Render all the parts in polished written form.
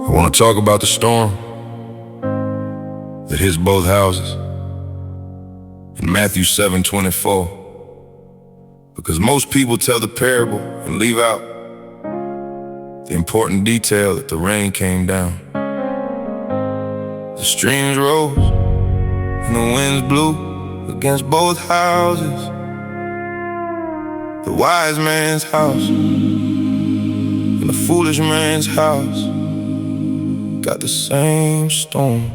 I want to talk about the storm that hits both houses in Matthew 7:24, because most people tell the parable and leave out the important detail that the rain came down. The streams rose and the winds blew against both houses. The wise man's house and the foolish man's house got the same storm.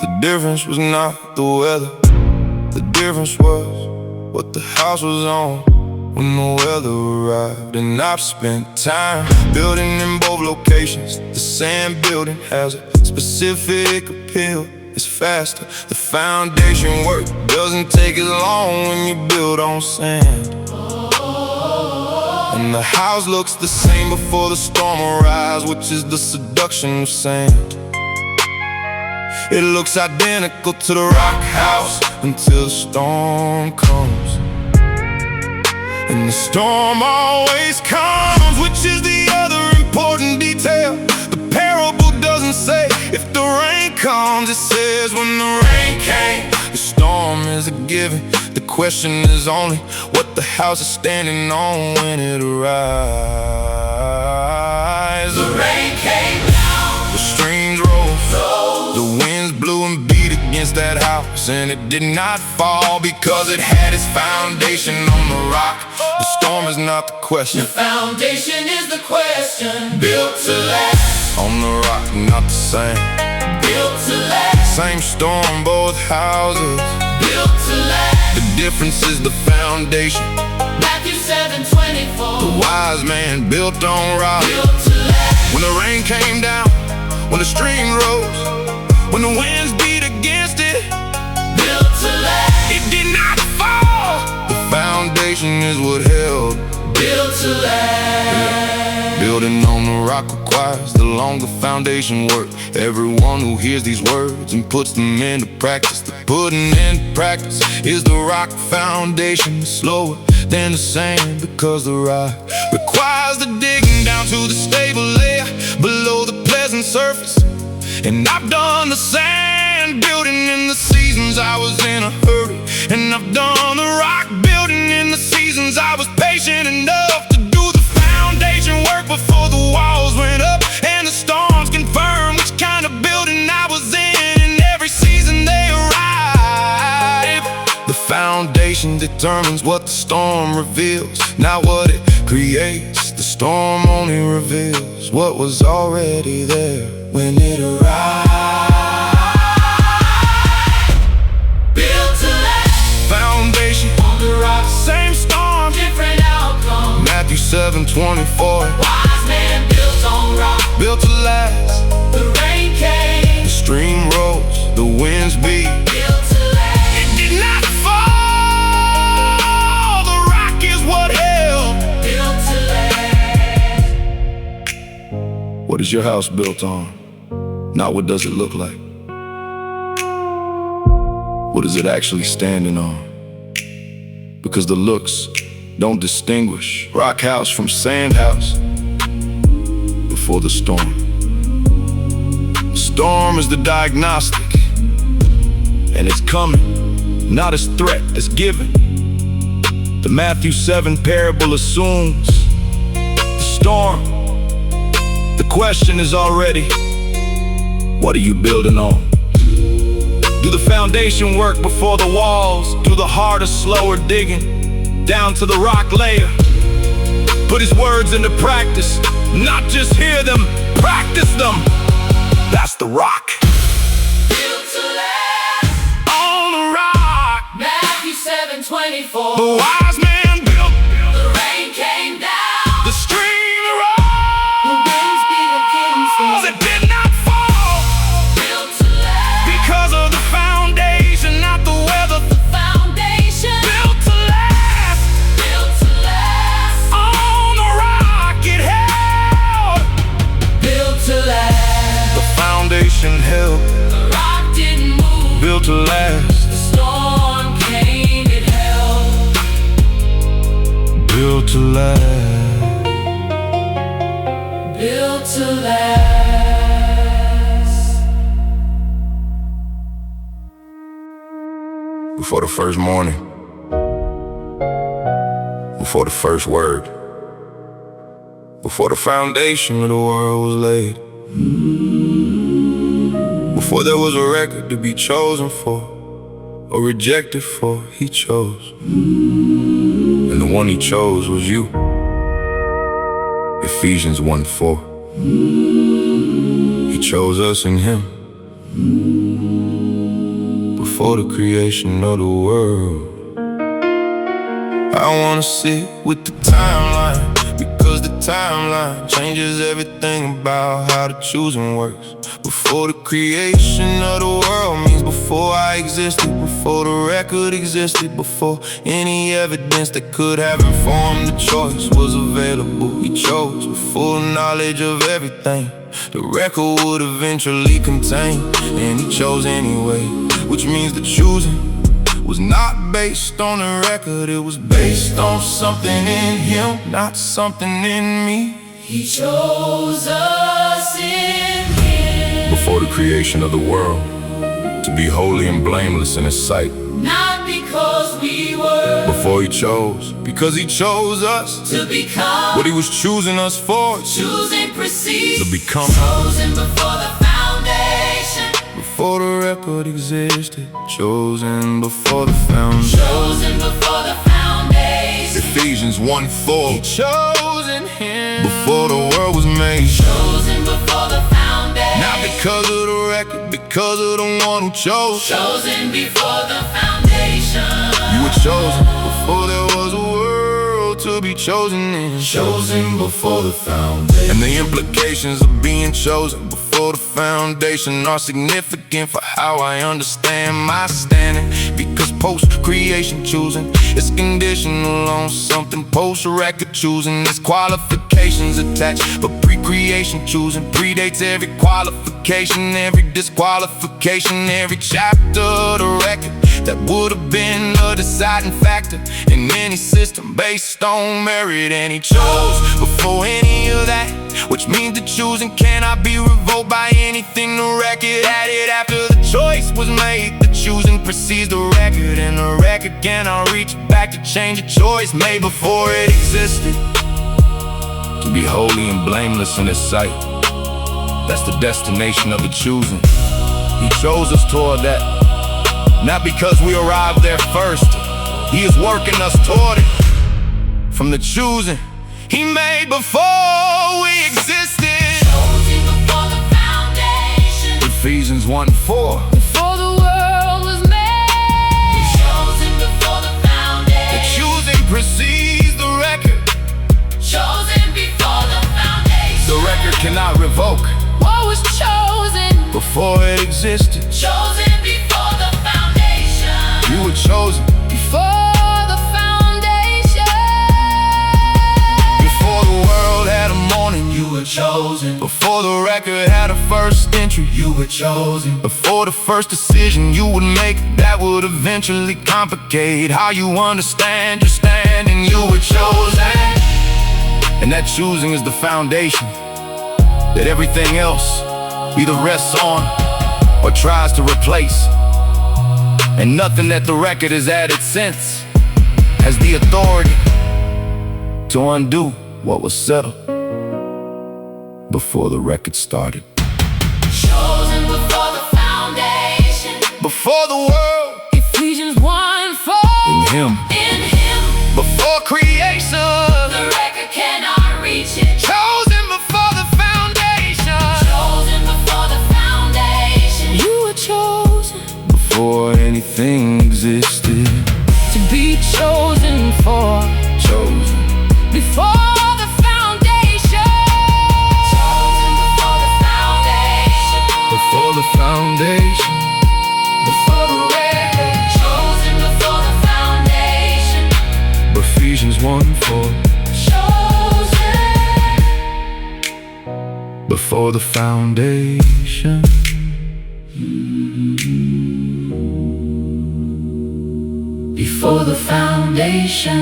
The difference was not the weather, the difference was what the house was on when the weather arrived. And I've spent time building in both locations. The sand building has a specific appeal. It's faster, the foundation work doesn't take as long when you build on sand. And the house looks the same before the storm arrives, which is the seduction of sand. It looks identical to the rock house until the storm comes. And the storm always comes, which is the other important detail. The parable doesn't say if the rain comes, it says when the rain came. The storm is a given, the question is only what the house is standing on when it arrives. The rain came down, the streams rose, the winds blew and beat against that house, and it did not fall because it had its foundation on the rock. The storm is not the question, the foundation is the question. Built to last on the rock, not the same. Built to last, same storm, both houses. Built to last, the difference is the foundation. Matthew 7:24. The wise man built on rock. Built to last, when the rain came down, when the stream rose, when the winds beat against it. Built to last, it did not fall. The foundation is what held. Built to last, building on the rock requires the longer foundation work. Everyone who hears these words and puts them into practice, the putting into practice is the rock foundation. Slower than the sand because the rock requires the digging down to the stable layer below the pleasant surface. And I've done the sand building in the seasons I was in a hurry, and I've done the rock building in the seasons I was patient enough to do the foundation work before the walls went up and the storms confirmed which kind of building I was in. And every season they arrive. The foundation determines what the storm reveals, not what it creates. The storm only reveals what was already there when it arrived. Built to last, foundation on the rock, same storm, different outcome. Matthew 7:24. Wise man built on rock. Built to last, the rain came, the stream rose, the winds beat. Built to last, it did not fall. The rock is what held. Built to last. What is your house built on? Not what does it look like. What is it actually standing on? Because the looks don't distinguish rock house from sand house before the storm. The storm is the diagnostic, and it's coming, not as threat, as given. The Matthew 7 parable assumes the storm. The question is already, what are you building on? Do the foundation work before the walls? Do the harder, slower digging down to the rock layer? Put his words into practice, not just hear them, practice them. That's the rock. Built to last on the rock. Matthew 7:24. The wise man built, the rain came down, the stream rose, the winds beat against it. It did not fall. Built to last because of the foundation, not the weather. The foundation built to last. Built to last on the rock it held. Built to last, the foundation held. The rock didn't move. Built to last, the storm came, it held. to last. Built to last. Before the first morning, before the first word, before the foundation of the world was laid, before there was a record to be chosen for or rejected for, he chose. And the one he chose was you. Ephesians 1:4. He chose us in him before the creation of the world. I wanna sit with the timeline, because the timeline changes everything about how the choosing works. Before the creation of the world means before I existed, before the record existed, before any evidence that could have informed the choice was available. He chose with full knowledge of everything the record would eventually contain, and he chose anyway, which means the choosing was not based on the record, it was based on something in him, not something in me. He chose us in him. Before the creation of the world, to be holy and blameless in his sight. Not because we were. Before he chose, because he chose us To become what he was choosing us for. choosing precedes. To become chosen before the foundation. before the record existed, chosen before the foundation. Chosen before the foundation. Ephesians 1:4. He chose in him before the world was made. Chosen before the foundation. Not because of the record, because of the one who chose. Chosen before the foundation. You were chosen before there was a world to be chosen in. Chosen before the foundation. And the implications of being chosen before the foundation are significant for how I understand my standing. Because post-creation choosing is conditional on something post-record choosing. There's qualifications attached, but pre-creation choosing predates every qualification, every disqualification, every chapter of the record that would have been a deciding factor in any system based on merit. And he chose before any of that, which means the choosing cannot be revoked by anything the record added after the choice was made. The choosing precedes the record, and the record cannot reach back to change a choice made before it existed. To be holy and blameless in his sight, that's the destination of the choosing. He chose us toward that, not because we arrived there first. He is working us toward it from the choosing he made before we existed. Chosen before the foundation. Ephesians 1:4. Before the world was made. Chosen before the foundation. The choosing precedes the record. Chosen before the foundation. The record cannot revoke What was chosen? before it existed. Chosen before the foundation. You were chosen Before the foundation. before the world had a morning. You were chosen. Before the record had a first entry. You were chosen. Before the first decision you would make that would eventually complicate how you understand your standing. You were chosen, and that choosing is the foundation that everything else either rests on or tries to replace. And nothing that the record has added since has the authority to undo what was settled before the record started. Chosen before the foundation. Before the world, Ephesians 1:4. in him. In him, Before creation, the record cannot reach it. chosen before the foundation. Chosen before the foundation. You were chosen Before anything existed, to be chosen for. chosen Before the foundation. Chosen before the foundation. before the foundation. Before the record. Chosen before the foundation. Ephesians 1:4. Chosen Before the foundation. before the foundation.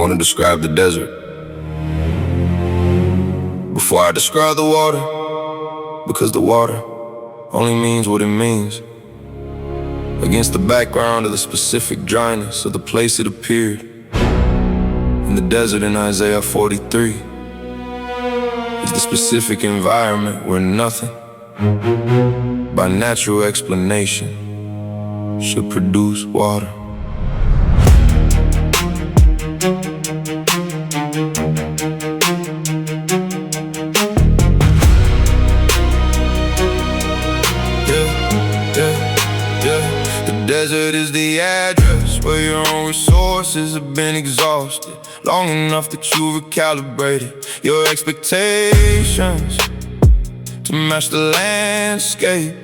want to describe the desert before I describe the water, because the water only means what it means against the background of the specific dryness of the place it appeared. In the desert in Isaiah 43 is the specific environment where nothing by natural explanation should produce water. The desert is the address where your own resources have been exhausted long enough that you recalibrated your expectations to match the landscape.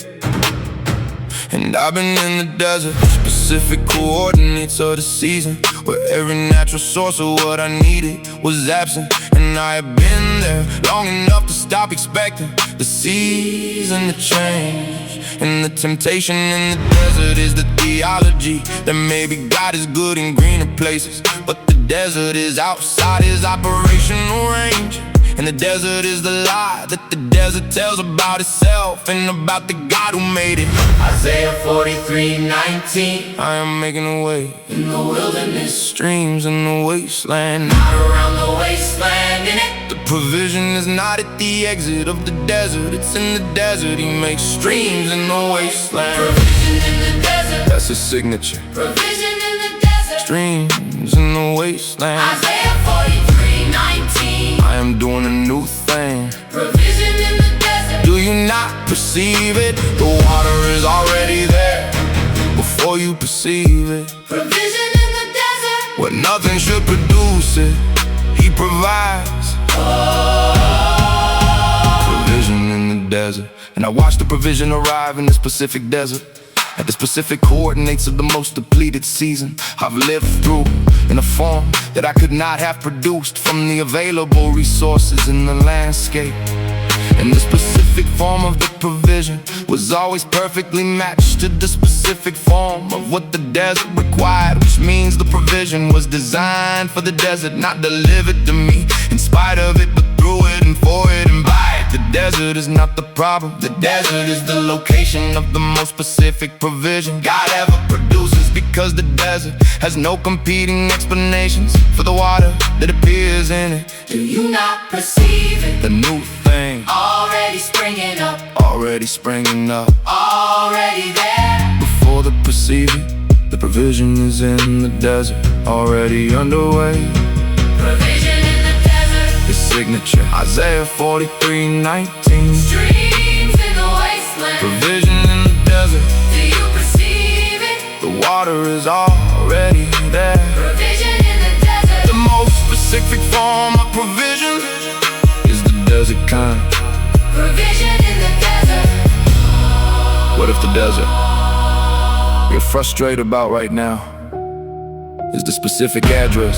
And I've been in the desert, specific coordinates of the season, where every natural source of what I needed was absent. And I have been there long enough to stop expecting the season to change. And the temptation in the desert is the theology that maybe God is good in greener places, but the desert is outside his operational range. And the desert is the lie that the desert tells about itself and about the God who made it. Isaiah 43:19. I am making a way In the wilderness, streams in the wasteland, not around the wasteland. In it, the provision is not at the exit of the desert, it's in the desert. He makes streams in the wasteland. provision in the desert, That's his signature. provision in the desert. Streams in the wasteland. Isaiah 43:19. I am doing a new thing. Provision in the desert, Do you not perceive it? The water is already there before you perceive it. provision in the desert. Where nothing should produce it, he provides provision in the desert. And I watch the provision arrive in the specific desert, at the specific coordinates of the most depleted season I've lived through, in a form that I could not have produced from the available resources in the landscape. And the specific form of the provision was always perfectly matched to the specific form of what the desert required, which means the provision was designed for the desert, not delivered to me in spite of it, but through it and for it and by it. The desert is not the problem, the desert is the location of the most specific provision God ever produces, because the desert has no competing explanations for the water that appears in it. Do you not perceive it? The new thing Already springing up, already springing up already there. before the perceiving. The provision is in the desert, already underway. Provision in the desert, His signature, Isaiah 43:19. streams in the wasteland. Provision in the desert, Do you perceive it? the water is already there. Provision in the desert, The most specific form of provision is the desert kind. provision in the desert. What if the desert you're frustrated about right now is the specific address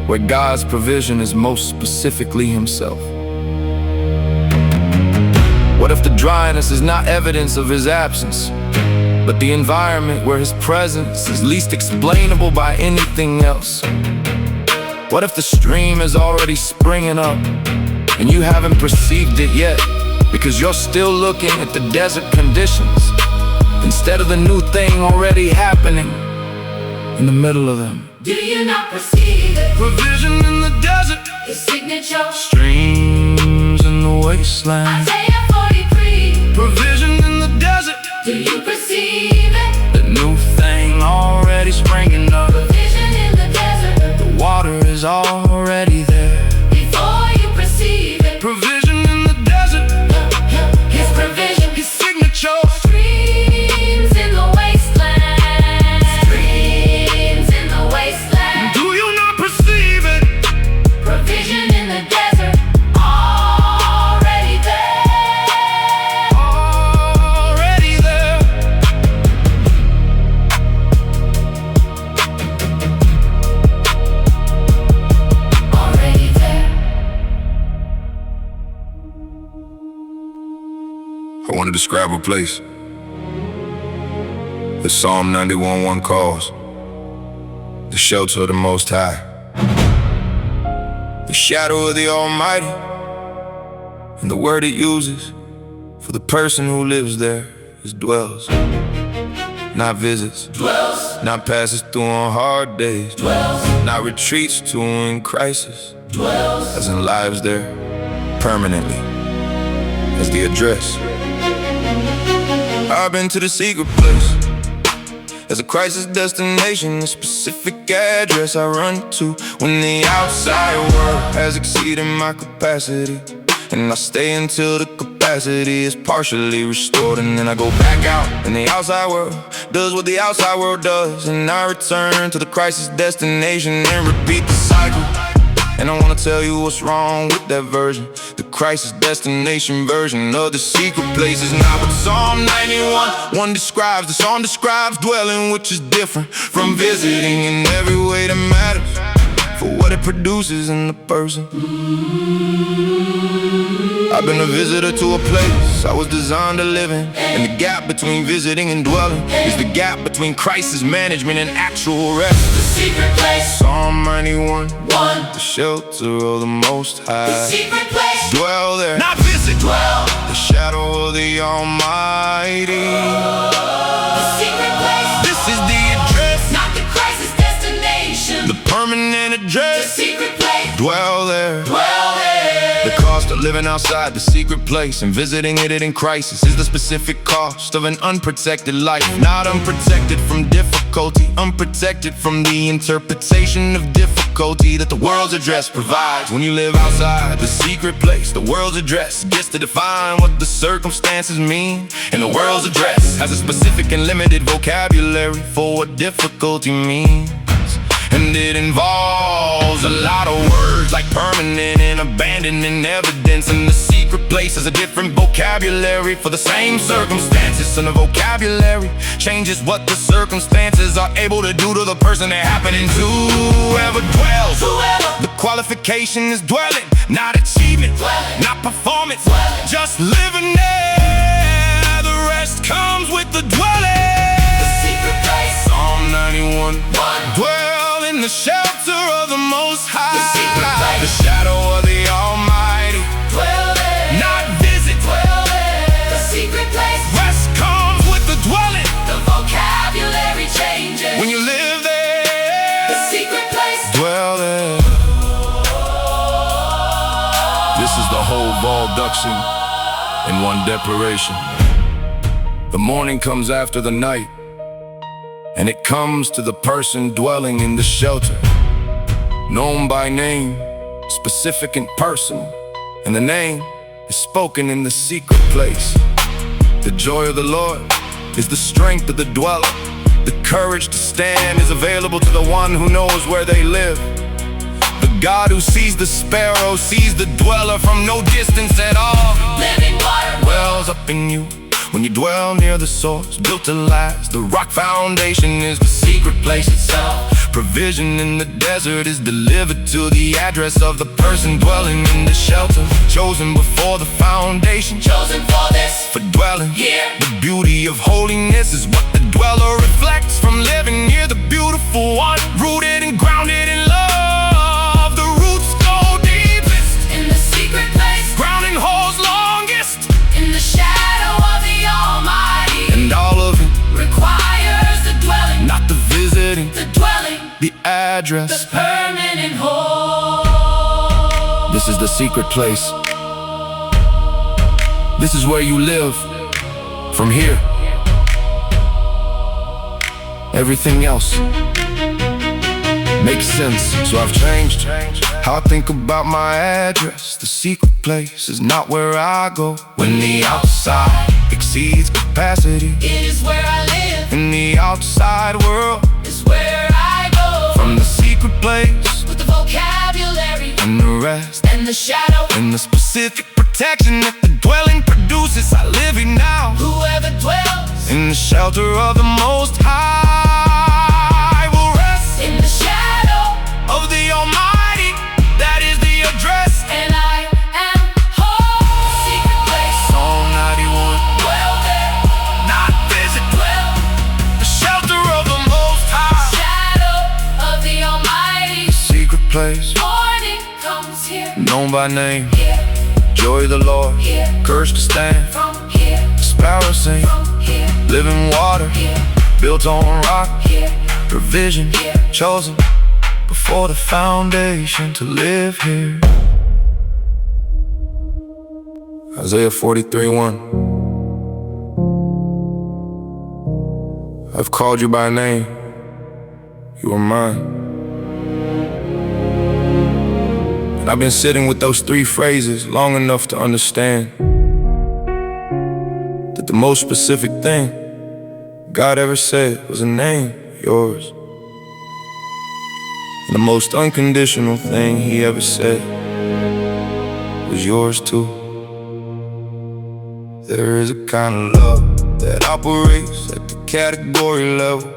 where God's provision is most specifically himself? What if the dryness is not evidence of his absence, but the environment where his presence is least explainable by anything else? What if the stream is already springing up and you haven't perceived it yet, because you're still looking at the desert conditions instead of the new thing already happening in the middle of them? Do you not perceive it? Provision in the desert, His signature, streams in the wasteland. Isaiah 43. Provision in the desert, Do you perceive it? the new thing already springing up. Provision in the desert, The water is already there. before you perceive it. Provision in the desert, His provision, his signature. streams in the wasteland. Streams in the wasteland. Do you not perceive it? Provision in the desert, already there. Already there. Already there. I want to describe a place that Psalm 91:1 calls the shelter of the Most High. shadow of the Almighty, and the word it uses for the person who lives there is dwells. Not visits, Dwells. not passes through on hard days, Dwells. not retreats to in crisis, Dwells. as in lives there permanently as the address. I've been to the secret place as a crisis destination, a specific address I run to when the outside world has exceeded my capacity. And I stay until the capacity is partially restored, and then I go back out, and the outside world does what the outside world does, and I return to the crisis destination and repeat the cycle. And I wanna tell you what's wrong with that version. The crisis destination version of the secret place is not what Psalm 91 describes. The song describes dwelling, which is different from visiting in every way that matters, for what it produces in the person. I've been a visitor to a place I was designed to live in, and the gap between visiting and dwelling is the gap between crisis management and actual rest. The secret place. Psalm 91, One. the shelter of the Most High. The secret place. Dwell there, Not visit. Dwell. the shadow of the Almighty. The secret place. This is the address, Not the crisis destination. the permanent The address. secret place. Dwell there. Dwell there. The cost of living outside the secret place and visiting it in crisis is the specific cost of an unprotected life. Not unprotected from difficulty, unprotected from the interpretation of difficulty that the world's address provides. When you live outside the secret place, the world's address gets to define what the circumstances mean. And the world's address has a specific and limited vocabulary for what difficulty means. And it involves a lot of words like permanent and abandoning evidence. And the secret place has a different vocabulary for the same circumstances. And the vocabulary changes what the circumstances are able to do to the person they're happening to. Whoever dwells, Whoever. the qualification is dwelling, not achievement, Dwelling. not performance, Dwelling. just living there. The rest comes with the dwelling. The secret place. Psalm 91, One. dwell in the shelter of the Most High. The secret place. The shadow of the Almighty. Dwell there. Not visit. Dwell there. The secret place. Rest comes with the dwelling. The vocabulary changes. When you live The there, secret place. dwell there. This is the whole Volduction in one declaration. The morning comes after the night, and it comes to the person dwelling in the shelter, known by name, specific and personal, and the name is spoken in the secret place. The joy of the Lord is the strength of the dweller. The courage to stand is available to the one who knows where they live. The God who sees the sparrow sees the dweller from no distance at all. Living water. Wells up in you when you dwell near the source, built to last. The rock foundation is the secret place itself. Provision in the desert is delivered to the address of the person dwelling in the shelter. Chosen before the foundation, Chosen for this. for dwelling Here. The beauty of holiness is what the dweller reflects from living near the beautiful one. Rooted and grounded in love, the roots go deepest. In the secret place. Grounding holes longest, In the shadow of the Almighty. and all of it, Requires the dwelling. not the visiting, The dwelling. the address. The permanent home. This is the secret place. This is where you live. From here, everything else makes sense. So I've changed how I think about my address. The secret place is not where I go when the outside exceeds capacity. It is where I live. In the outside world, Is where I go. from the secret place With the vocabulary. and the rest, And the shadow. and the specific protection that the dwelling produces. I live it now Whoever dwells. in the shelter of the Most High. Will rest In the shadow. of the Almighty. That is the address. And I am home. Secret place. Psalm 91, Dwell there. not visit. Dwell. The shelter of the Most High. Shadow of the Almighty. Secret place. Morning comes here. known by name. here, Joy of the Lord, here, courage to stand. from here, Sparrow sing, from here, living water, here, built on rock. here, Provision, here. chosen before the foundation to live here. Isaiah 43:1. I've called you by name, you are mine. And I've been sitting with those three phrases long enough to understand that the most specific thing God ever said was a name, yours. And the most unconditional thing He ever said was yours too. There is a kind of love that operates at the category level.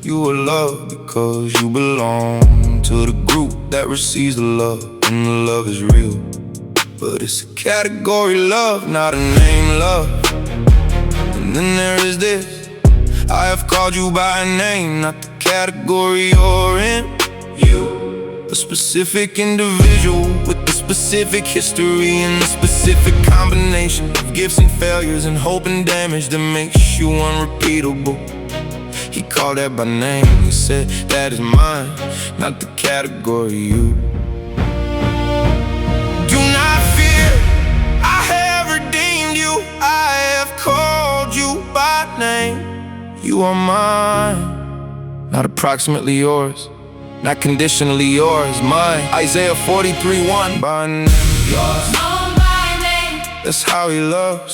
You are loved because you belong to the group that receives the love, and the love is real. But it's a category love, not a name love. And then there is this: I have called you by name, not the category you're in. You, a specific individual with a specific history and a specific combination of gifts and failures and hope and damage that makes you unrepeatable. He called that by name. He said, that is mine, not the category you. Do not fear, I have redeemed you. I have called you by name. You are mine, not approximately yours, not conditionally yours, mine. Isaiah 43:1. By name, yours. Known by name, That's how He loves,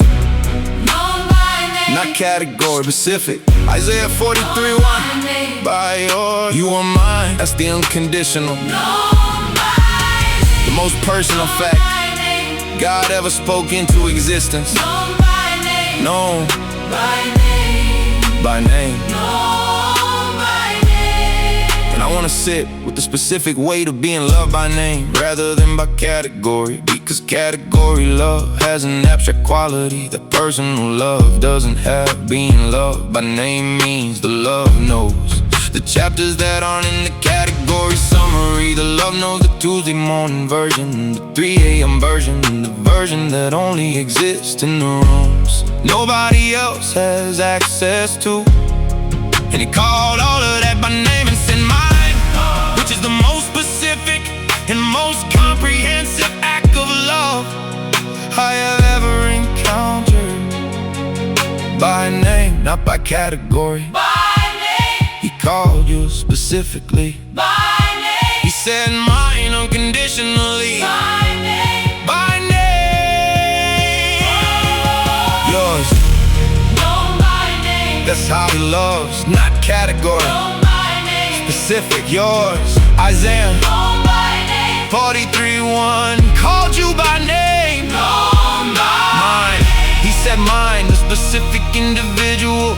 known by name, not category specific. Isaiah 43:1. by name, By yours, you are mine. That's the unconditional, known by name, the most personal known fact by name, God ever spoke into existence. known by name, Known by name, by name. known by name. And I wanna sit with the specific weight of being loved by name rather than by category, because category love has an abstract quality that personal love doesn't have. Being loved by name means the love knows the chapters that aren't in the category summary. The love knows the Tuesday morning version, the 3 a.m. version, the version that only exists in the rooms nobody else has access to. And He called all of that by name and said mine, which is the most specific and most comprehensive act of love I have ever encountered. By name, not by category. By name, He called you specifically. by name, He said mine unconditionally. by name, By name, yours. known by name, That's how He loves, not category known by name, specific. Yours. Isaiah known by name, 43:1. Called you by name. known by Mine. He said mine, the specific individual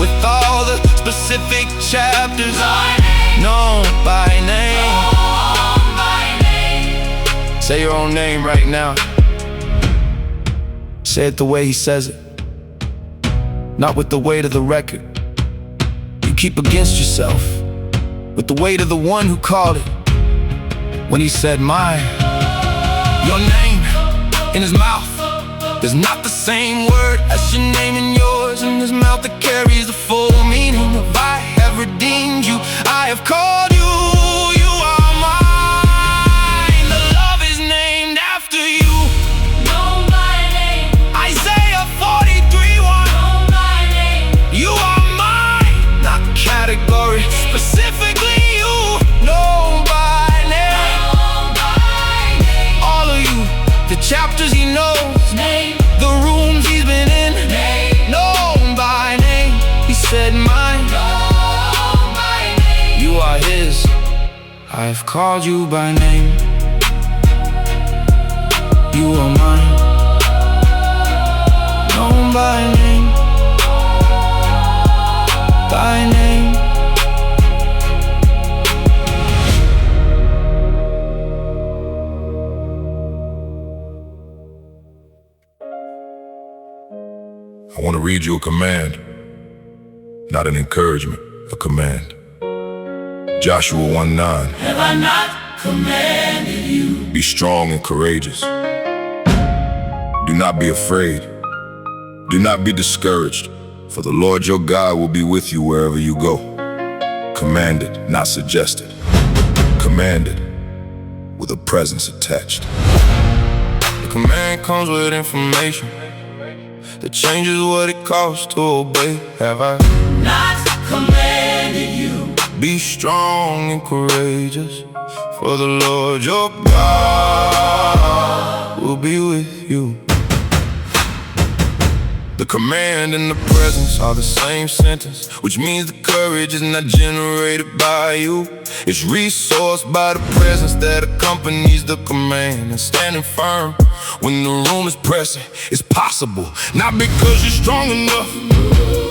with all the specific chapters. by name, Known by name. known by name. Say your own name right now. Say it the way He says it, not with the weight of the record you keep against yourself, with the weight of the one who called it when He said mine. Your name in His mouth is not the same word as your name in yours, in His mouth that carries the full meaning of I have redeemed you. I have called you, you are mine. The love is named after you. Known by name, Isaiah 43:1. known by name, You are mine, not category, specifically you. Known by name. known by name, All of you, the chapters He knows, name, the rooms He's been in. name, Known by name. He said mine, known by name, you are His. I've called you by name. You are mine. Known by name. By name. I want to read you a command, not an encouragement, a command. Joshua 1:9. have I not commanded you? Be strong and courageous. Do not be afraid. Do not be discouraged, for the Lord your God will be with you wherever you go. Commanded, not suggested. Commanded, with a presence attached. The command comes with information that changes what it costs to obey. Have I not commanded you? Be strong and courageous, for the Lord your God will be with you. The command and the presence are the same sentence, which means the courage is not generated by you. It's resourced by the presence that accompanies the command. And standing firm when the room is pressing is possible, not because you're strong enough,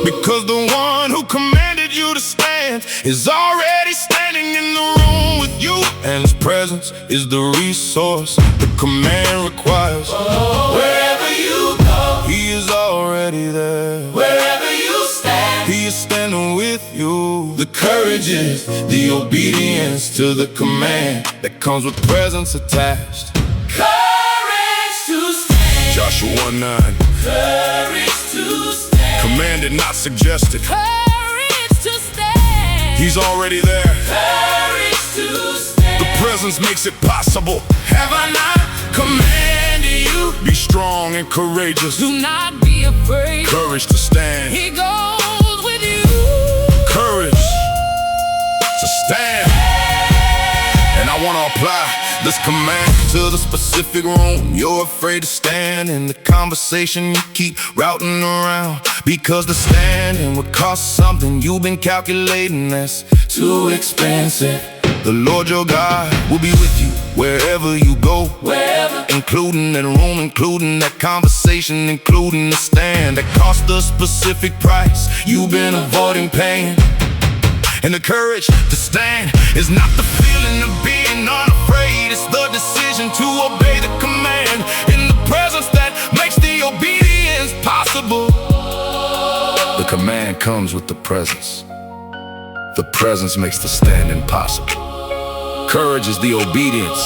because the one who commanded you to stand is already standing in the room with you. And his presence is the resource the command requires. Wherever you go, he is already there. wherever you stand, He is standing with you. The courage is the obedience to the command that comes with presence attached. courage to stand, Joshua 1:9. courage to stand, Commanded, not suggested. courage to stand, He's already there. courage to stand. The presence makes it possible. Have I not commanded you? Be strong and courageous. Do not be afraid. Courage to stand. He goes with you. Courage to stand. And I want to apply this command to the specific room you're afraid to stand in. The conversation you keep routing around, because the standing would cost something you've been calculating that's too expensive. The Lord your God will be with you wherever you go, Wherever, including that room, including that conversation, including the stand that cost a specific price you've been avoiding paying. And the courage to stand is not the feeling of being unafraid, it's the decision to obey the command in the presence that makes the obedience possible. The command comes with the presence. The presence makes the standing possible. Courage is the obedience,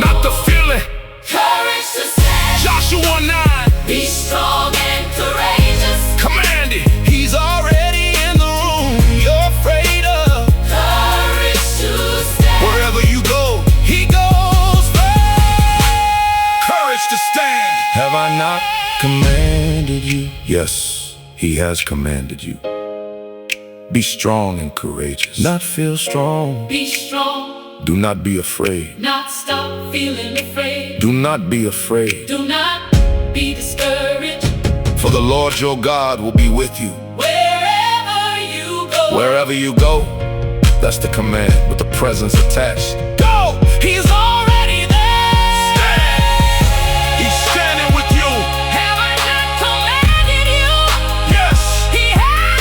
not the feeling. courage to stand, Joshua 9. be strong and courageous, Commanded, he's already in the room you're afraid of. courage to stand, Wherever you go, he goes first. Courage to stand. Have I not commanded you? Yes, he has commanded you. Be strong and courageous. Not feel strong. be strong, Do not be afraid. not stop feeling afraid. Do not be afraid. Do not be discouraged. For the Lord your God will be with you. Wherever you go, Wherever you go, that's the command with the presence attached. Go! He's already there! Stand! He's standing with you. have I not commanded you? Yes! He has.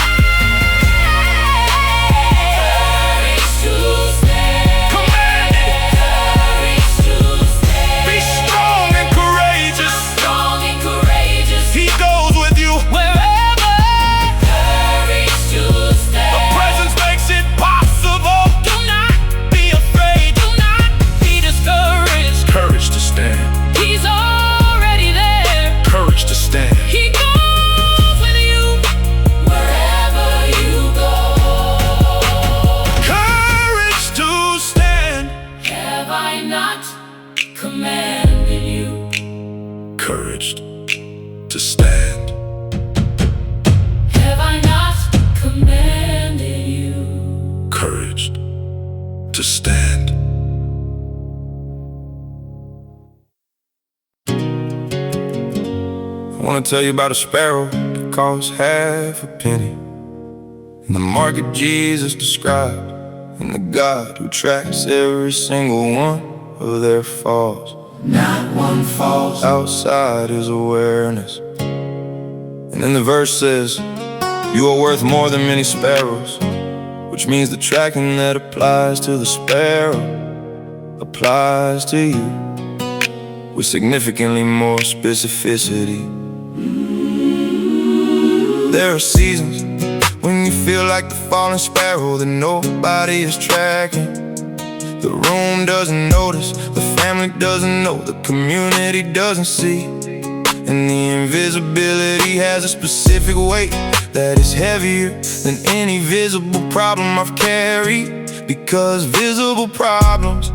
Courage to stand, Commanded! courage to stand, Be strong and courageous. strong and courageous. He goes with you. Wherever, courage to stand. The presence makes it possible. Do not be afraid. Do not be discouraged. Courage to stand. He's already there. Courage to stand. He goes with you wherever you go. Courage to stand. Have I not commanded you? Courage to stand. Have I not commanded you? Courage to stand. I want to tell you about a sparrow that costs half a penny, and the market Jesus described, and the God who tracks every single one of their falls. Not one falls. Outside his awareness. And then the verse says, you are worth more than many sparrows, which means the tracking that applies to the sparrow applies to you with significantly more specificity. There are seasons when you feel like the falling sparrow that nobody is tracking, The room doesn't notice, the family doesn't know, the community doesn't see. And the invisibility has a specific weight that is heavier than any visible problem I've carried. Because visible problems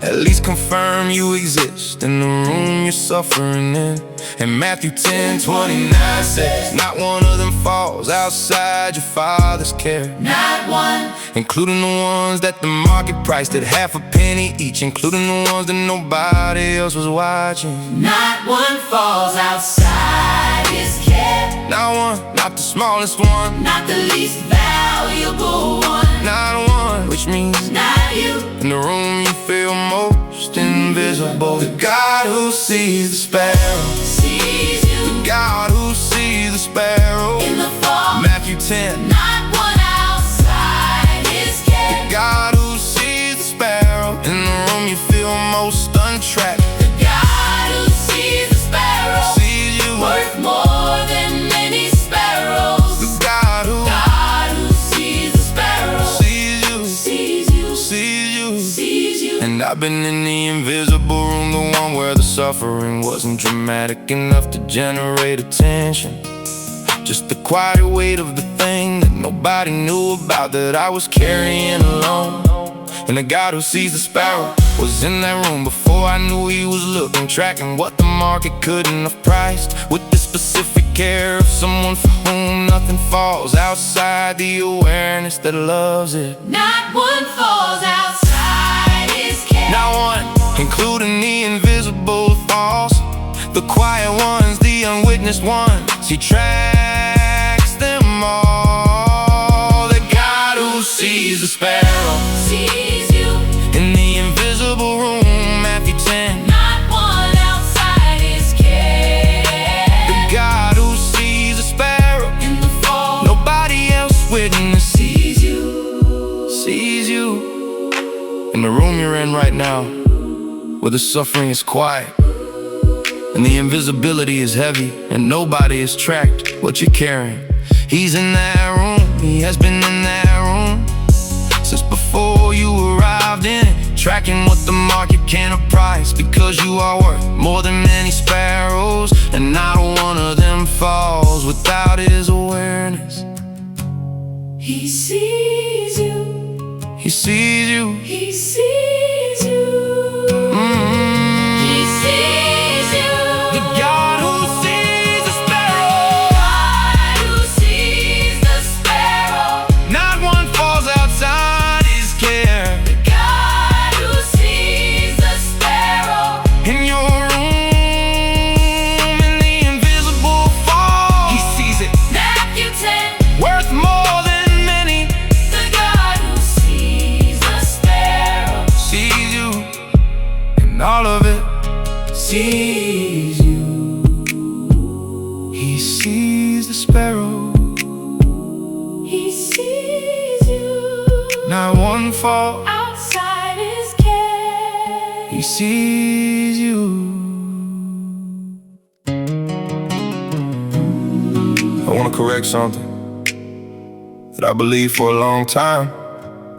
at least confirm you exist in the room you're suffering in. And Matthew 10:29 says, not one of them falls outside your Father's care. Not one. Including the ones that the market priced at half a penny each. Including the ones that nobody else was watching. Not one falls outside his care. Not one, not the smallest one. Not the least valuable one. Not one, which means not you. in the room you feel most invisible. The God who sees the sparrow Sees you. The God who sees the sparrow In the fall. Matthew 10. Not one outside his care. The God who sees the sparrow in the room you feel most untrapped. The God who sees the sparrow Sees you. worth more than many sparrows. The God who sees the sparrow sees you. sees you. Sees you. Sees you. And I've been in the invisible room, the one where the suffering wasn't dramatic enough to generate attention. Just the quiet weight of the thing that nobody knew about, that I was carrying alone. And the God who sees the sparrow was in that room before I knew he was looking, tracking what the market couldn't have priced, with the specific care of someone for whom nothing falls outside the awareness that loves it. Not one falls outside his care. Not one, including the invisible thoughts, the quiet ones, the unwitnessed ones. He tracks them all. The God who sees the sparrow Sees you. in the invisible room, Matthew 10. Not one outside his care. The God who sees the sparrow In the fall. nobody else witnessed. Sees you. Sees you in the room you're in right now, where the suffering is quiet and the invisibility is heavy, and nobody has tracked what you're carrying. He's in that room, he has been in that room since before you arrived in it, tracking what the market can't price, because you are worth more than many sparrows. And not one of them falls without his awareness. He sees you. He sees you. He sees you. He sees you. The God who sees the sparrow. God who sees the sparrow. Not one falls outside his care. The God who sees the sparrow. In your room, in the invisible fall, he sees it, Matthew 10. worth more than many. The God who sees the sparrow. Sees you, and all of it. Sees you. He sees the sparrow. He sees you. Not one fall. Outside his care. He sees you. I want to correct something that I believed for a long time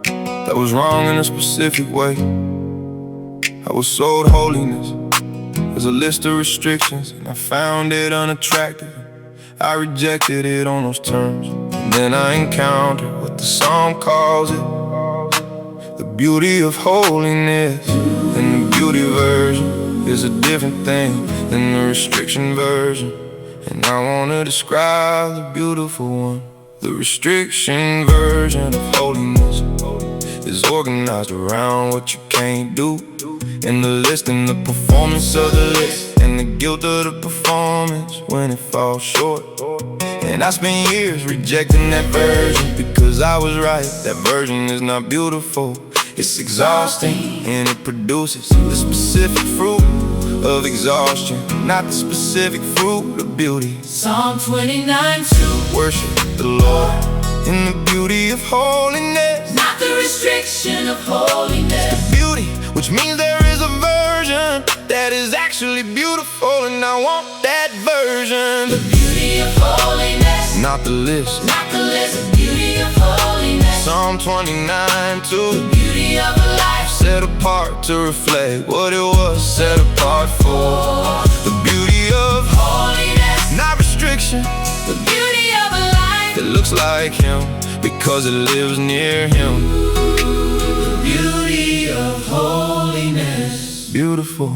that was wrong in a specific way. I was sold holiness as a list of restrictions, and I found it unattractive. I rejected it on those terms. And then I encountered what the song calls it, the beauty of holiness. And the beauty version is a different thing than the restriction version. And I want to describe the beautiful one. The restriction version of holiness is organized around what you can't do, and the list and the performance of the list, and the guilt of the performance when it falls short. And I spent years rejecting that version because I was right. That version is not beautiful, it's exhausting, and it produces the specific fruit of exhaustion, not the specific fruit of beauty. Psalm 29:2. Worship the Lord in the beauty of holiness. Not the restriction of holiness. Beauty, which means there is a version that is actually beautiful, and I want that version. The beauty of holiness. Not the list. Not the list. The beauty of holiness. Psalm 29:2. The beauty of a life set apart to reflect what it was set apart for. The beauty of Holiness, not restriction, the beauty of a life that looks like him because it lives near him. The beauty of holiness. Beautiful,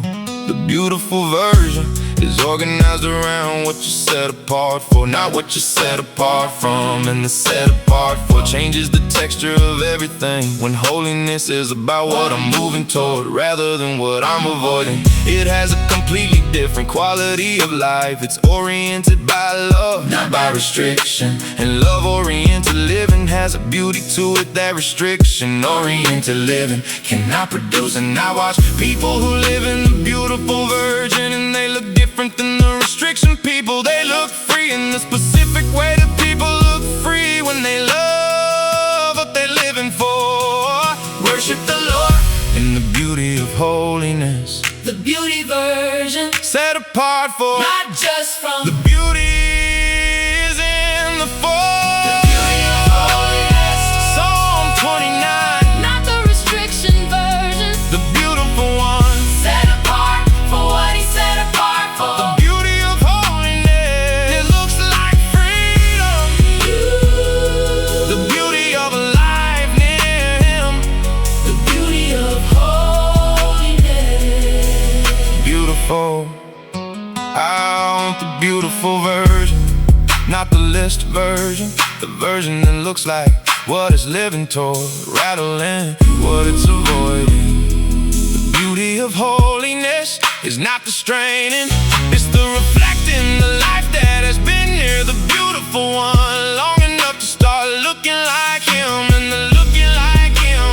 the beautiful version is organized around what you're set apart for, not what you're set apart from. And the set apart for changes the texture of everything, when holiness is about what I'm moving toward rather than what I'm avoiding. It has a completely different quality of life. It's oriented by love, not by restriction. And love-oriented living has a beauty to it that restriction-oriented living cannot produce. And I watch people who live in the beautiful virgin, and they look different than the restriction people. They look free in the specific way that people look free when they love what they're living for. Worship the Lord in the beauty of holiness, The beauty version, set apart for not just from the beauty is in the fall. the beauty of holiness, Psalm 29, not the restriction version. the beautiful one, Set apart for what he set apart for. the beauty of holiness. It looks like freedom, the beauty of a life near him. The beauty of holiness. Beautiful, I want the beautiful version, not the list version. The version that looks like what it's living toward, rattling what it's avoiding. The beauty of holiness is not the straining, it's the reflecting the life that has been here. The beautiful one, long enough to start looking like him, and the looking like him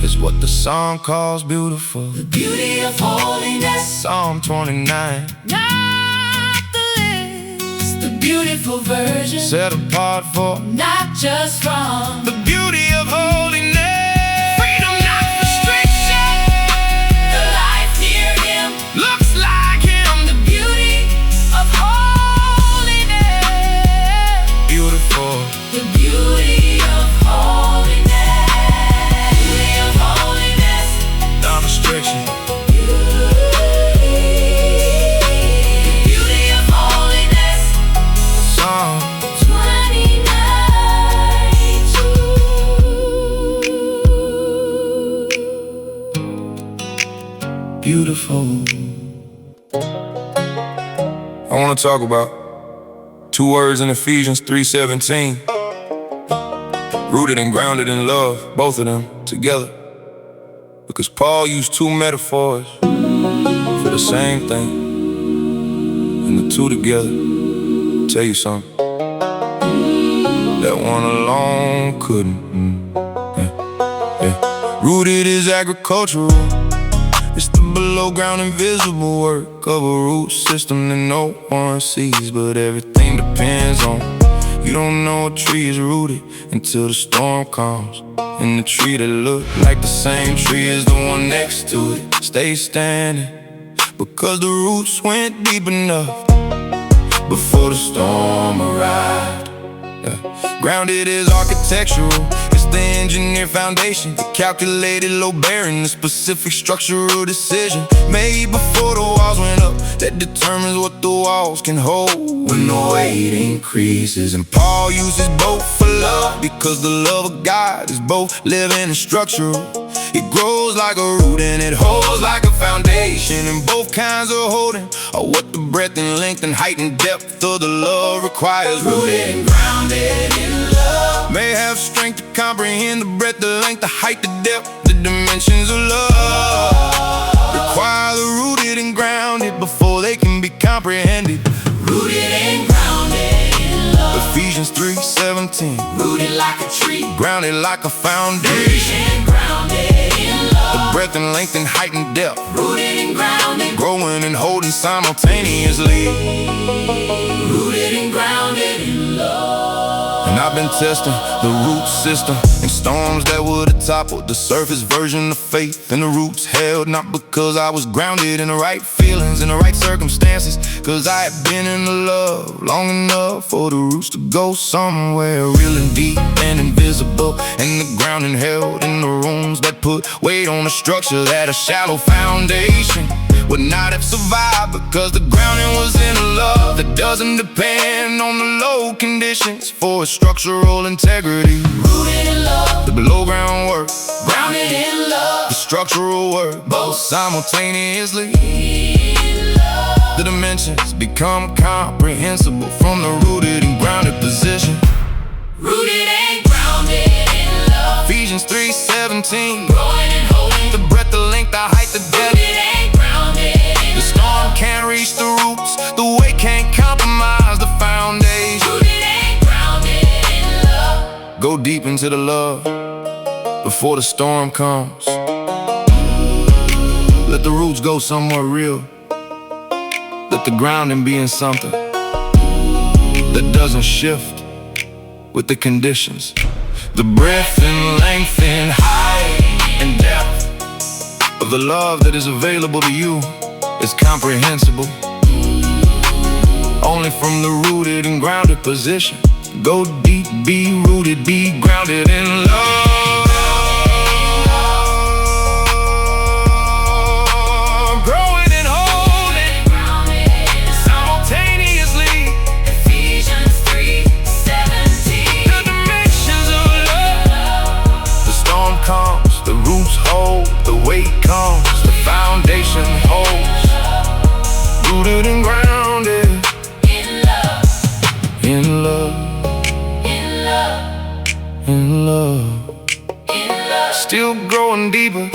is what the song calls beautiful. The beauty of holiness, Psalm 29, not the list. The beautiful version, set apart for not just from the beauty of holiness. Freedom, not restriction. the life near him. Looks like him, The beauty of holiness. beautiful, The beauty of holiness. Beauty of holiness. not restriction. Beauty of holiness. Psalm 29:2. Beautiful. I want to talk about two words in Ephesians 3:17. Rooted and grounded in love, both of them together. Because Paul used two metaphors for the same thing, and the two together tell you something that one alone couldn't. Yeah. Rooted is agricultural, it's the below ground invisible work of a root system that no one sees, but everything depends on. You don't know a tree is rooted until the storm comes, and the tree that looked like the same tree as the one next to it stays standing because the roots went deep enough before the storm arrived. Grounded is architectural, it's the engineered foundation, the calculated load bearing, the specific structural decision made before the walls went up that determines what the walls can hold when the weight increases. And Paul uses both for love because the love of God is both living and structural. It grows like a root and it holds like a foundation, and both kinds of holding are what the breadth and length and height and depth of the love requires. Rooted and grounded in love, may have strength to comprehend the breadth, the length, the height, the depth, the dimensions of love. Require the rooted and grounded before they can be comprehended. Rooted and grounded in love. Ephesians 3:17. Rooted like a tree, Grounded like a foundation, and grounded in love. the breadth and length and height and depth, Rooted and grounded, growing and holding simultaneously. rooted and grounded in love. And I've been testing the root system in storms that would have toppled the surface version of faith, and the roots held not because I was grounded in the right feeling, conditions, in the right circumstances. Cause I had been in love long enough for the roots to go somewhere real and deep and invisible, and the grounding held in the rooms that put weight on a structure that a shallow foundation would not have survived, because the grounding was in a love that doesn't depend on the low conditions for its structural integrity. Rooted in love, The below ground work, grounded in love, the structural work, both simultaneously. in love. The dimensions become comprehensible from the rooted and grounded position. Rooted and grounded in love, Ephesians 3:17. growing and holding. The breadth, the length, the height, the depth. Rooted and grounded in The storm can't reach the roots, the weight can't compromise the foundation. rooted and grounded in love. Go deep into the love before the storm comes. Let the roots go somewhere real. Let the grounding be in something that doesn't shift with the conditions. The breadth and length and height and depth of the love that is available to you is comprehensible only from the rooted and grounded position. Go deep, be rooted, be grounded in love. Growing and holding simultaneously. Ephesians 3:17. The dimensions of love. The storm comes, the roots hold, the weight comes, the foundation holds. Rooted and grounded In love, in love, in love, in love. in love. Still growing deeper,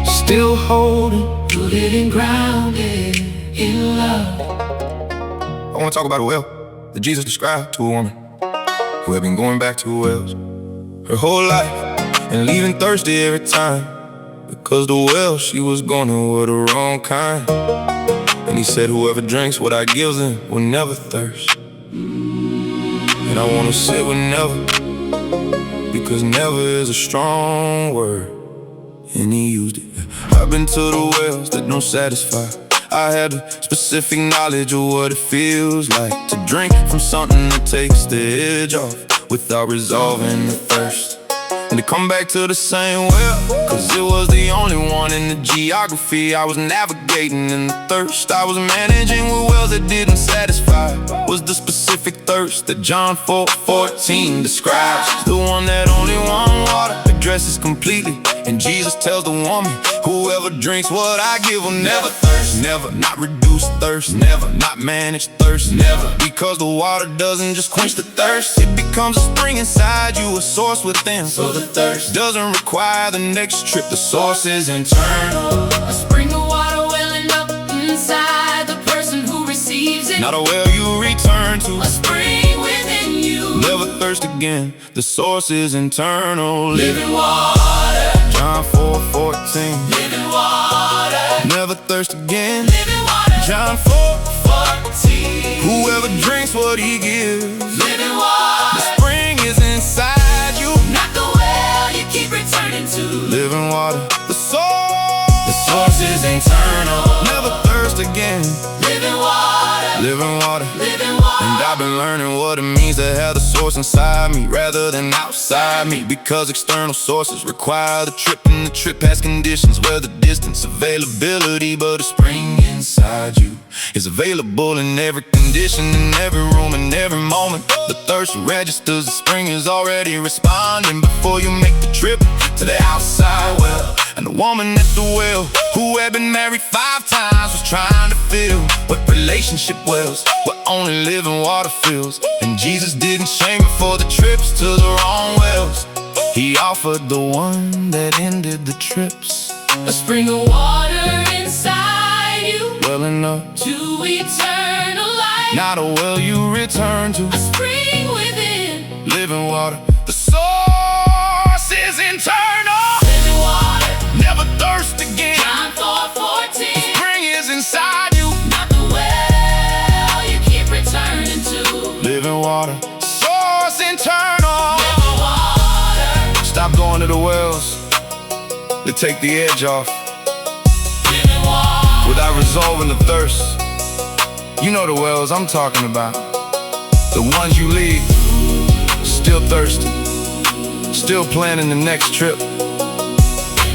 still holding. Rooted and grounded in love. I want to talk about a well that Jesus described to a woman who had been going back to wells her whole life and leaving thirsty every time, because the well she was going to were the wrong kind. And he said, whoever drinks what I give them will never thirst. And I want to sit with never, because never is a strong word, and he used it. I've been to the wells that don't satisfy. I had the specific knowledge of what it feels like to drink from something that takes the edge off without resolving the thirst. And to come back to the same well, cause it was the only one in the geography I was navigating. And the thirst I was managing with wells that didn't satisfy was the specific thirst that John 4:14 describes. The one that only one water addresses completely. And Jesus tells the woman, whoever drinks what I give will never thirst. Never, not reduce thirst. Never, not manage thirst. Never, because the water doesn't just quench the thirst. It becomes a spring inside you, a source within. So the thirst doesn't require the next trip. The source is internal. A spring of water welling up inside the person who receives it. Not a well you return to. A spring within you. Never thirst again. The source is internal. Living water, John 4:14. living water, Never thirst again. living water. John 4. 14. Whoever drinks what he gives, Living water, the spring is inside you. not the well you keep returning to. Living water, the source is internal. Never thirst again. Living water, Living water. living water. And I've been learning what it means to have the source inside me rather than outside me, because external sources require the trip, and the trip has conditions where the distance, availability, but a spring inside you is available in every condition, in every room, in every moment. The thirst registers, the spring is already responding before you make the trip to the outside well. And the woman at the well, who had been married 5 times, was trying to fill what relationship wells, what only living water fills. And Jesus didn't shame her for the trips to the wrong wells. He offered the one that ended the trips. A spring of water inside you Welling up, to eternal life. not a well you return to. A spring within. Living water, the source is internal. Living water, Never thirst again. John 4:14. Spring is inside you. Not the well you keep returning to. Living water, source internal. Living water, Stop going to the wells to take the edge off living water. without resolving the thirst. You know the wells I'm talking about, the ones you leave still thirsty, still planning the next trip.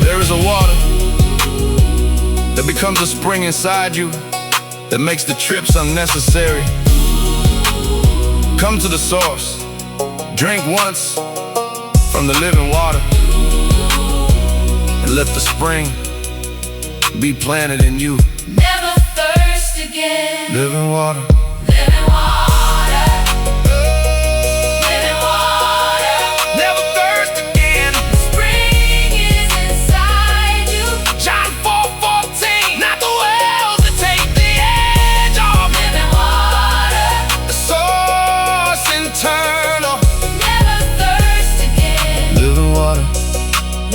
There is a water that becomes a spring inside you, that makes the trips unnecessary. Come to the source, drink once from the living water, and let the spring be planted in you. Never thirst again. Living water. Living water. Living water. Never thirst again. Spring is inside you. John 4:14. Not the wells that take the edge off. Living water. The source internal. Never thirst again. Living water.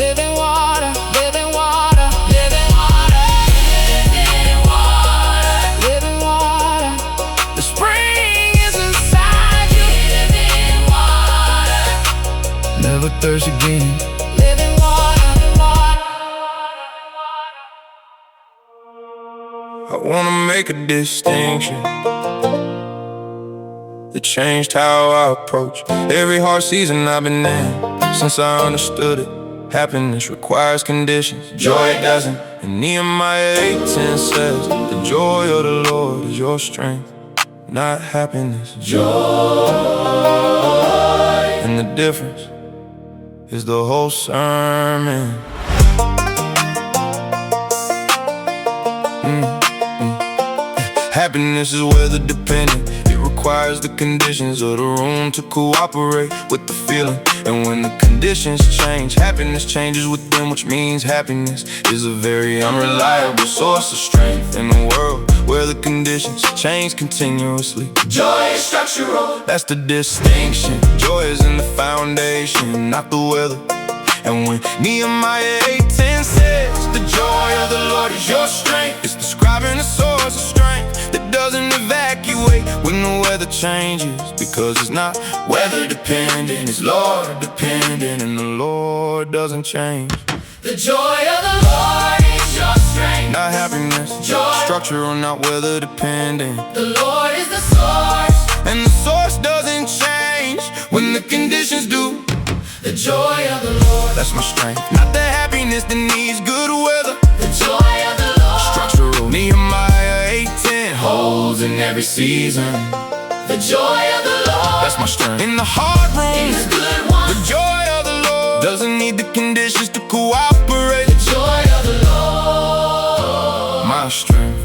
Living water. Living water. Living water. Living water. Living water. The spring is inside you. Living water. Never thirst again. Living water. I wanna make a distinction that changed how I approach every hard season I've been in. Since I understood it, happiness requires conditions, joy it doesn't. And Nehemiah 8:10 says, the joy of the Lord is your strength, not happiness. Joy. And the difference is the whole sermon. Happiness is weather dependent. It requires the conditions of the room to cooperate with the feeling. And when the conditions change, happiness changes with them, which means happiness is a very unreliable source of strength in a world where the conditions change continuously. Joy is structural, that's the distinction. Joy is in the foundation, not the weather. And when Nehemiah 8:10 says, the joy of the Lord is your strength, it's describing a source of strength that doesn't evacuate when the weather changes. Because it's not weather dependent, it's Lord dependent, and the Lord doesn't change. The joy of the Lord is your strength. Not happiness, Joy. Structural, not weather dependent. The Lord is the source. And the source doesn't change when the conditions do. The joy of the Lord. That's my strength, not the happiness that needs good weather. The joy of the Lord. Structural, Nehemiah 8:10 holds in every season. The joy of the Lord. That's my strength. In the hard In rooms, the good the ones. joy of the Lord doesn't need the conditions to cooperate. The joy of the Lord. My strength.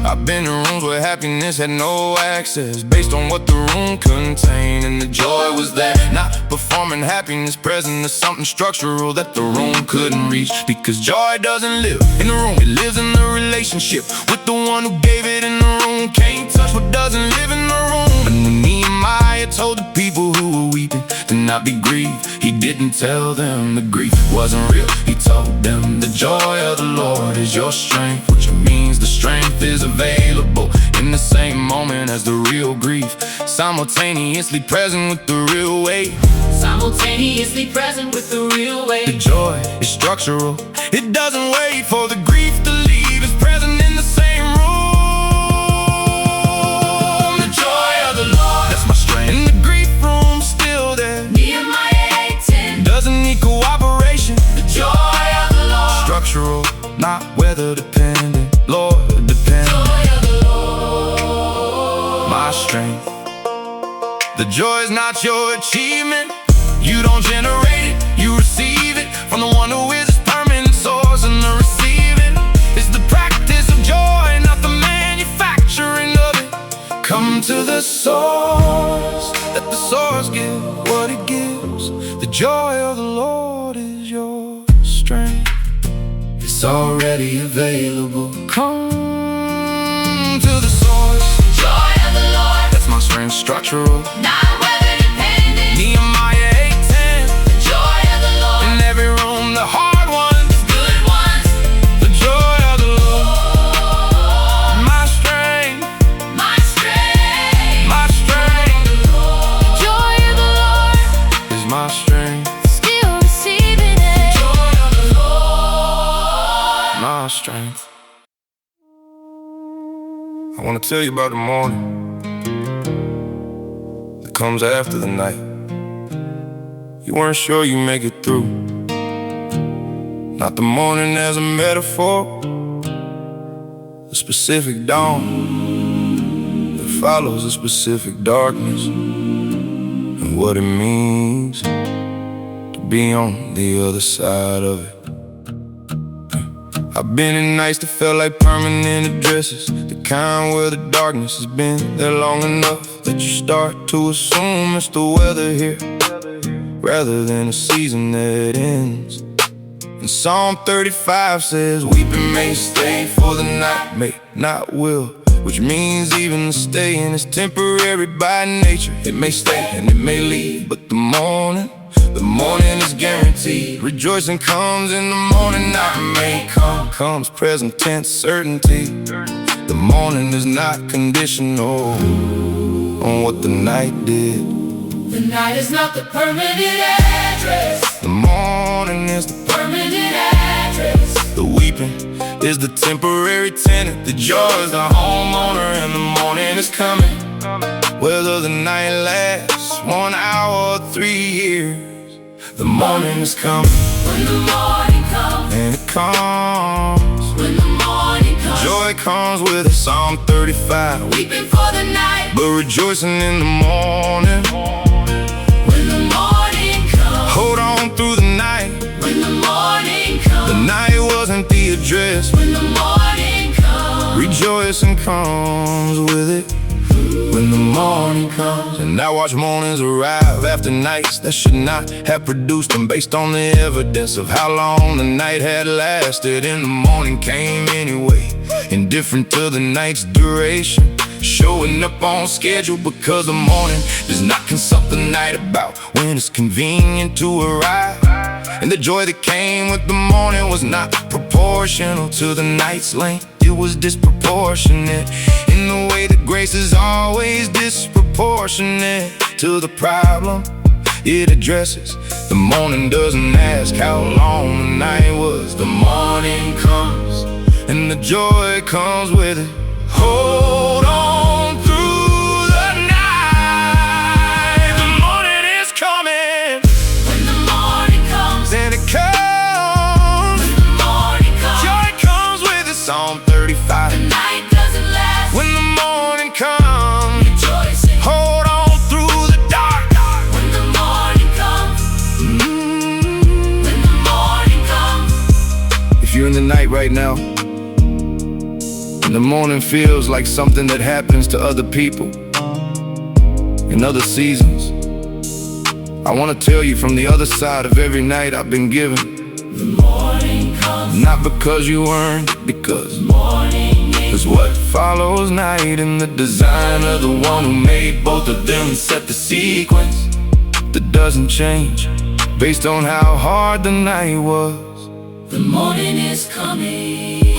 I've been in rooms where happiness had no access, based on what the room contained, and the joy was there. Not performing happiness present is something structural that the room couldn't reach. Because joy doesn't live in the room, it lives in the relationship with the one who gave it in the room. Can't touch what doesn't live in the room. And when Nehemiah told the people who were weeping to not be grieved, he didn't tell them the grief wasn't real. He told them the joy of the Lord is your strength, which means the strength is available in the same moment as the real grief, simultaneously present with the real weight. Simultaneously present with the real weight. The joy is structural, it doesn't wait for the grief to leave. It's present in the same room. The joy of the Lord, that's my strength. In the grief room, still there. Nehemiah 8:10. Doesn't need cooperation. The joy of the Lord. Structural, not weather dependent. Lord dependent. Joy of the Lord. My strength. The joy is not your achievement. You don't generate it, you receive it from the one who is its permanent source. And the receiving is the practice of joy, not the manufacturing of it. Come to the source, let the source give what it gives. The joy of the Lord is your strength, it's already available. Come to the source. Joy of the Lord. That's my strength, structural. Not weather dependent. Nehemiah 8:10. The joy of the Lord. In every room, the hard ones, Good ones. the joy of the Lord. My strength, My strength. my strength Joy of the Lord. is my strength, Still receiving it. Joy of the Lord. my strength. I want to tell you about the morning that comes after the night. You weren't sure you make it through. Not the morning as a metaphor, the specific dawn that follows a specific darkness, and what it means to be on the other side of it. I've been in nights that felt like permanent addresses, the kind where the darkness has been there long enough that you start to assume it's the weather here rather than a season that ends. And Psalm 35 says, weeping may stay for the night, may not will, which means even the staying is temporary by nature. It may stay and it may leave, but the morning is guaranteed. Rejoicing comes in the morning, not may come. Comes present tense certainty. The morning is not conditional on what the night did. The night is not the permanent address. The morning is the Permanent address. The weeping is the temporary tenant. The joy is the homeowner, and the morning is coming. Whether the night lasts 1 hour or 3 years, the morning is coming. When the morning comes, And it comes. when the morning comes, Joy comes with it, Psalm 35. weeping for the night. But rejoicing in the morning. When the morning comes, Hold on through the night. when the morning comes, The night wasn't the address. when the morning comes, Rejoicing comes with it when the morning comes. And I watch mornings arrive after nights that should not have produced them, based on the evidence of how long the night had lasted. And the morning came anyway, indifferent to the night's duration, showing up on schedule because the morning does not consult the night about when it's convenient to arrive. And the joy that came with the morning was not proportional to the night's length. It was disproportionate in the way that grace is always disproportionate to the problem it addresses. The morning doesn't ask how long the night was. The morning comes, and the joy comes with it. Hold on through the night. The morning is coming. when the morning comes, Then it comes. when the morning comes, Joy comes with it, Psalm 35. the night doesn't last. When the morning comes, Rejoicing hold on through the dark. when the morning comes, when the morning comes. If you're in the night right now, and the morning feels like something that happens to other people in other seasons, I want to tell you from the other side of every night I've been given. The morning comes, Not because you earned it, because morning is what follows night in the design of the one who made both of them and set the sequence that doesn't change based on how hard the night was. the morning is coming.